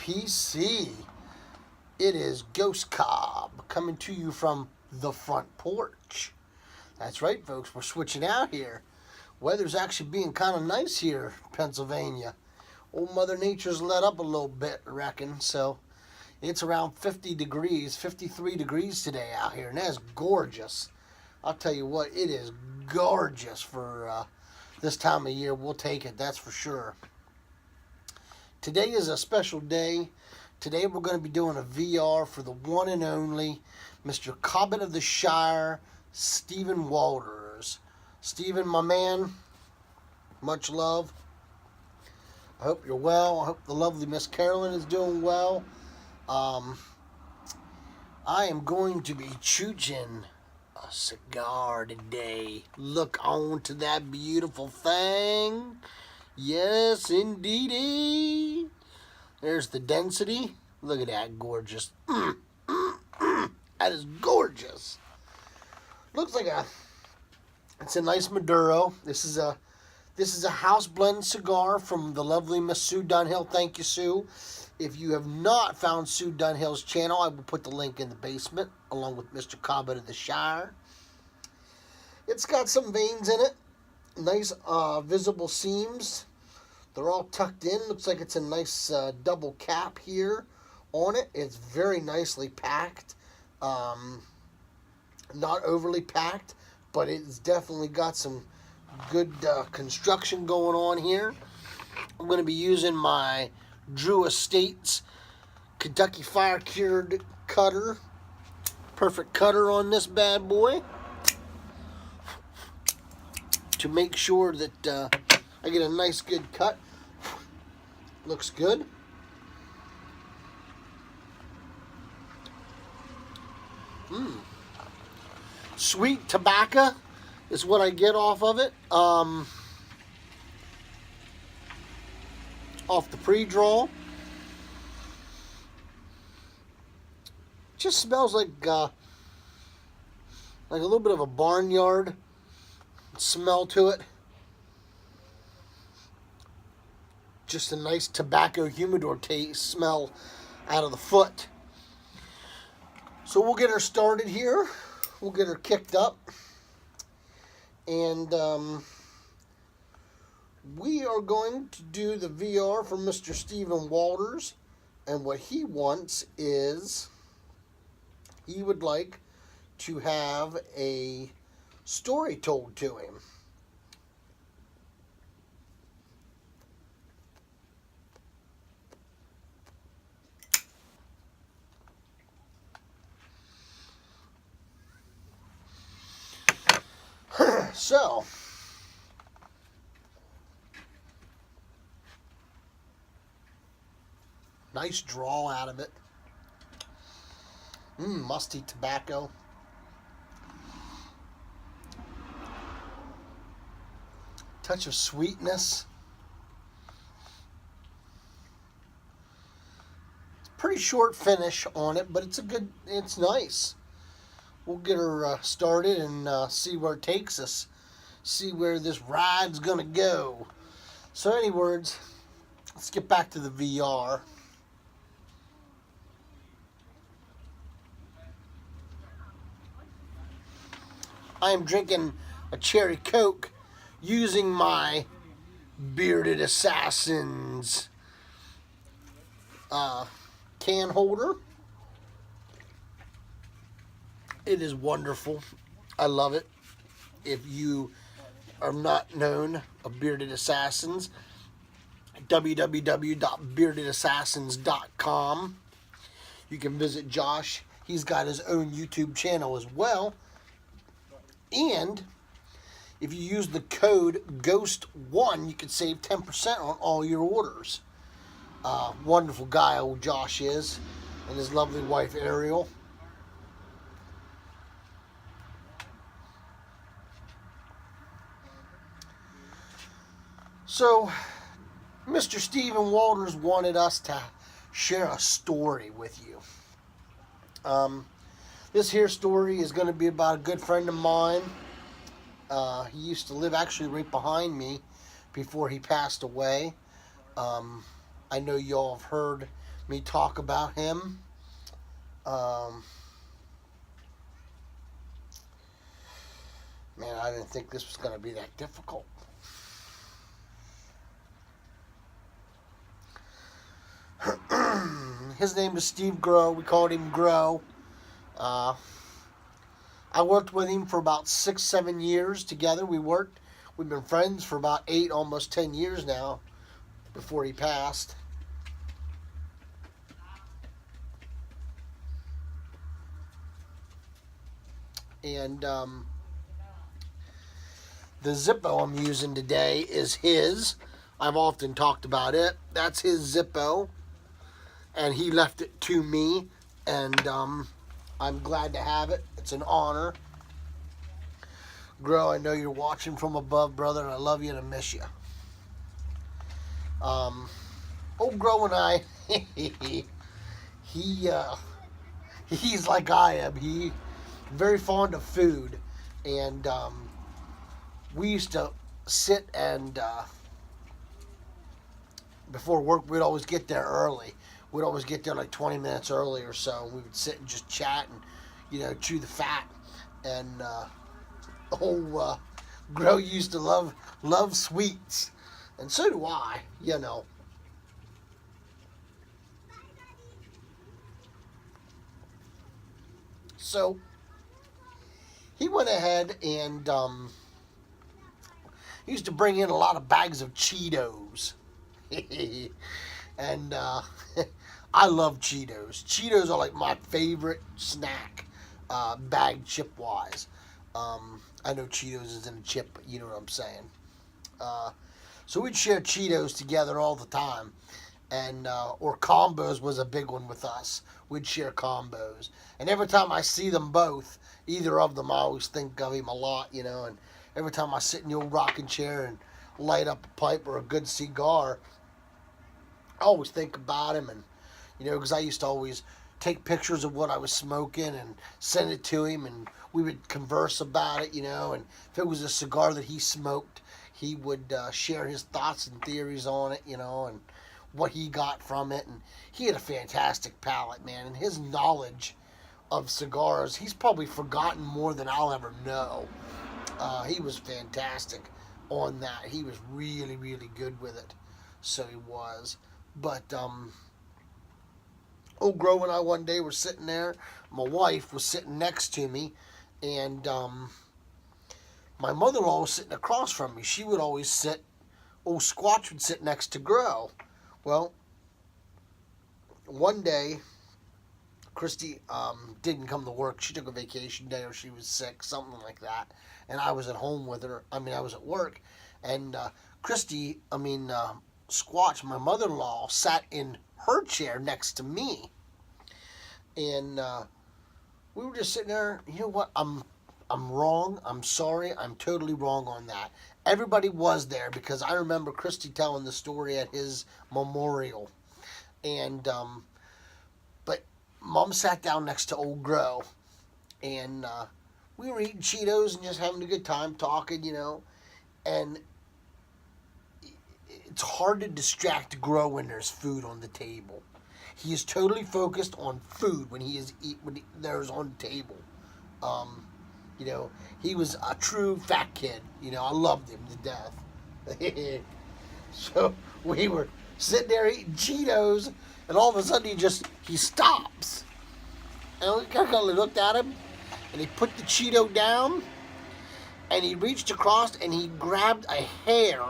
PC. It is Ghost Cobb coming to you from the front porch. That's right, folks. We're switching out here. Weather's actually being kind of nice here in Pennsylvania. Old Mother Nature's let up a little bit, I reckon. So it's around 50 degrees, 53 degrees today out here. And that's gorgeous. I'll tell you what, it is gorgeous for this time of year. We'll take it, that's for sure. Today is a special day. Today we're going to be doing a VR for the one and only Mr. Cobbit of the Shire, Stephen Walters. Stephen, my man, much love. I hope you're well. I hope the lovely Miss Carolyn is doing well. I am going to be chooching a cigar today. Look on to that beautiful thing. Yes, indeedy. There's the density. Look at that, gorgeous. That is gorgeous. Looks like it's a nice Maduro. This is a house blend cigar from the lovely Miss Sue Dunhill. Thank you, Sue. If you have not found Sue Dunhill's channel, I will put the link in the basement along with Mr. Cobbit of the Shire. It's got some veins in it. Nice visible seams. They're all tucked in. Looks like it's a nice double cap here on it. It's very nicely packed. Not overly packed, but it's definitely got some good construction going on here. I'm going to be using my Drew Estates Kentucky Fire Cured cutter. Perfect cutter on this bad boy to make sure that I get a nice good cut. Looks good. Sweet tobacco is what I get off of it. Off the pre-draw. Just smells like a little bit of a barnyard smell to it. Just a nice tobacco humidor taste smell out of the foot. So we'll get her started here. We'll get her kicked up. And we are going to do the VR for Mr. Stephen Walters. And what he wants is he would like to have a story told to him. So, nice draw out of it. Musty tobacco. Touch of sweetness. It's a pretty short finish on it, but it's nice. We'll get her started and see where it takes us. See where this ride's gonna go. So, any words, let's get back to the VR. I am drinking a cherry Coke using my Bearded Assassins can holder. It is wonderful. I love it. If you are not known of Bearded Assassins, www.beardedassassins.com. You can visit Josh. He's got his own YouTube channel as well. And if you use the code GHOST1, you can save 10% on all your orders. Wonderful guy, old Josh is, and his lovely wife, Ariel. So, Mr. Stephen Walters wanted us to share a story with you. This here story is going to be about a good friend of mine. He used to live actually right behind me before he passed away. I know y'all have heard me talk about him. Man, I didn't think this was going to be that difficult. His name is Steve GAW. We called him GAW. I worked with him for about 6-7 years together. We've been friends for about 8, almost 10 years now, before he passed. And the Zippo I'm using today is his. I've often talked about it. That's his Zippo, and he left it to me, and I'm glad to have it. It's an honor. GAW, I know you're watching from above, brother, and I love you and I miss you. Old GAW and I, he's like I am. He's very fond of food, and we used to sit and before work, we'd always get there early. We'd always get there like 20 minutes early or so. We would sit and just chat and, chew the fat. And GAW used to love sweets. And so do I. So he went ahead and he used to bring in a lot of bags of Cheetos. And I love Cheetos. Cheetos are like my favorite snack, bag chip wise. I know Cheetos isn't a chip, but you know what I'm saying. So we'd share Cheetos together all the time. And or combos was a big one with us. We'd share combos. And every time I see them both, either of them, I always think of him a lot, and every time I sit in the old rocking chair and light up a pipe or a good cigar, I always think about him, and because I used to always take pictures of what I was smoking and send it to him, and we would converse about it, and if it was a cigar that he smoked, he would share his thoughts and theories on it, and what he got from it. And he had a fantastic palate, man, and his knowledge of cigars, he's probably forgotten more than I'll ever know. He was fantastic on that. He was really, really good with it. So he was. But old GAW and I one day were sitting there. My wife was sitting next to me, and my mother-in-law was sitting across from me. She would always sit, old Squatch would sit next to GAW. Well, one day, Christy didn't come to work. She took a vacation day, or she was sick, something like that. And I was at home with her. I was at work. And Squatch, my mother-in-law, sat in her chair next to me. And we were just sitting there. You know what? I'm wrong. I'm sorry. I'm totally wrong on that. Everybody was there because I remember Christy telling the story at his memorial. And but Mom sat down next to old GAW, and we were eating Cheetos and just having a good time talking, and it's hard to distract GAW when there's food on the table. He is totally focused on food when there's on the table. He was a true fat kid. I loved him to death. So we were sitting there eating Cheetos, and all of a sudden he stops. And we kind of looked at him, and he put the Cheeto down, and he reached across and he grabbed a hair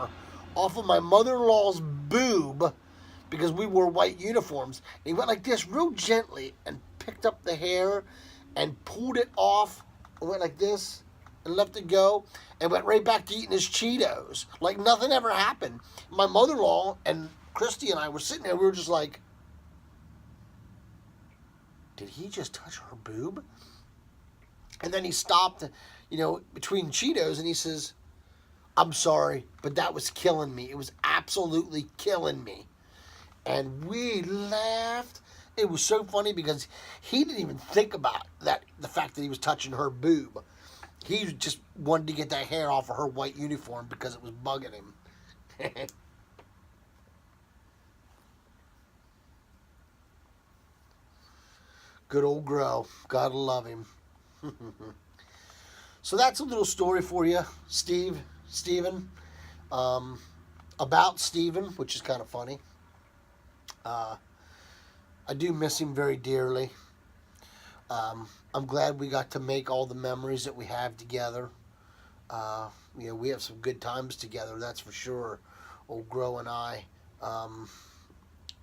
off of my mother-in-law's boob, because we wore white uniforms. And he went like this real gently and picked up the hair and pulled it off and went like this and let it go and went right back to eating his Cheetos like nothing ever happened. My mother-in-law and Christy and I were sitting there. We were just like, did he just touch her boob? And then he stopped, between Cheetos, and he says, I'm sorry, but that was killing me. It was absolutely killing me. And we laughed. It was so funny because he didn't even think about the fact that he was touching her boob. He just wanted to get that hair off of her white uniform because it was bugging him. Good old Grow. Gotta love him. So that's a little story for you, Steven. About Steven, which is kind of funny. I do miss him very dearly. I'm glad we got to make all the memories that we have together. We have some good times together, that's for sure. Old Grow and I.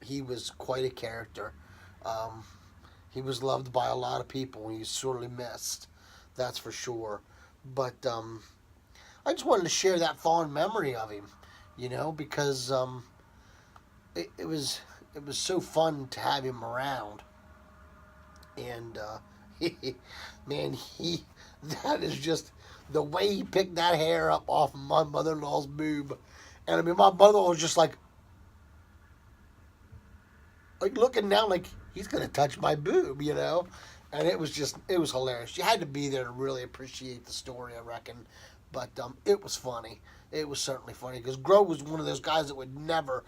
He was quite a character. He was loved by a lot of people, and he's sorely missed, that's for sure. But I just wanted to share that fond memory of him, because it was so fun to have him around. And man, that is just the way he picked that hair up off of my mother-in-law's boob. And I mean, my mother-in-law was just like looking down like he's gonna touch my boob, And it was hilarious. You had to be there to really appreciate the story, I reckon. But it was funny. It was certainly funny because Grow was one of those guys that would never,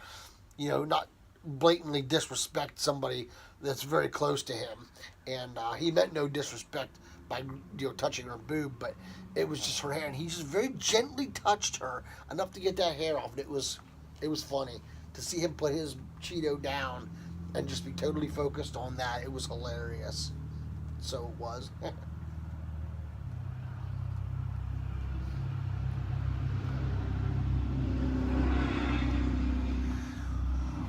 not blatantly disrespect somebody that's very close to him. And he meant no disrespect by touching her boob, but it was just her hair, and he just very gently touched her enough to get that hair off. And it was funny to see him put his Cheeto down and just be totally focused on that. It was hilarious. So it was.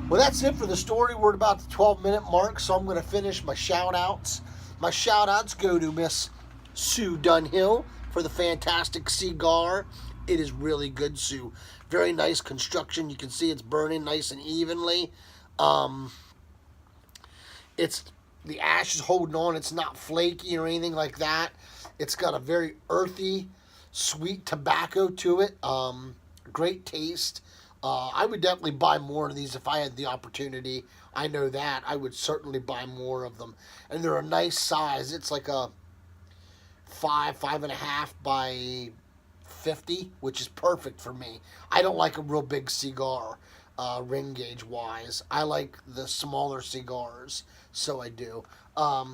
Well, that's it for the story. We're at about the 12-minute mark, so I'm going to finish my shout-outs. My shout-outs go to Miss Sue Dunhill for the fantastic cigar. It is really good, Sue. Very nice construction. You can see it's burning nice and evenly. The ash is holding on. It's not flaky or anything like that. It's got a very earthy, sweet tobacco to it. Great taste. I would definitely buy more of these if I had the opportunity. I know that. I would certainly buy more of them. And they're a nice size. It's like a 5.5 by 50, which is perfect for me. I don't like a real big cigar, ring gauge wise. I like the smaller cigars, so I do. I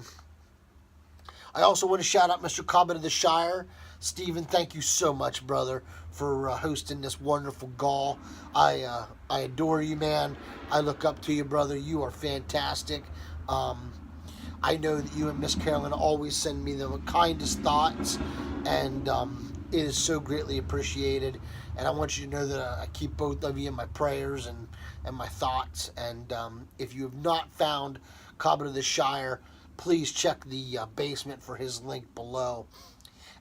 also want to shout out Mr. Cobbit of the Shire. Steven, thank you so much, brother, for hosting this wonderful GAW. I adore you, man. I look up to you, brother. You are fantastic. I know that you and Miss Carolyn always send me the kindest thoughts, and it is so greatly appreciated. And I want you to know that I keep both of you in my prayers and my thoughts. And if you have not found Cobbit of the Shire, please check the basement for his link below.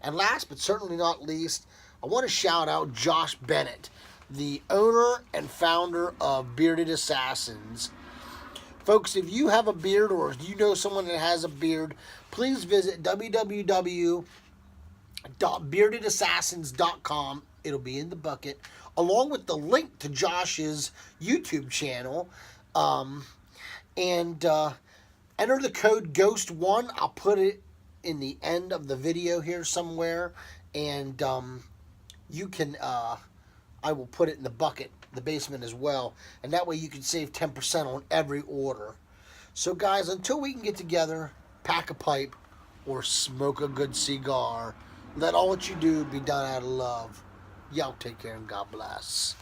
And last but certainly not least, I want to shout out Josh Bennett, the owner and founder of Bearded Assassins. Folks, if you have a beard or you know someone that has a beard, please visit www.beardedassassins.com. It'll be in the bucket, along with the link to Josh's YouTube channel. And enter the code GHOST1. I'll put it in the end of the video here somewhere, and you can I will put it in the bucket, the basement as well, and that way you can save 10% on every order. So guys, until we can get together, pack a pipe or smoke a good cigar, let all what you do be done out of love. Y'all take care and God bless.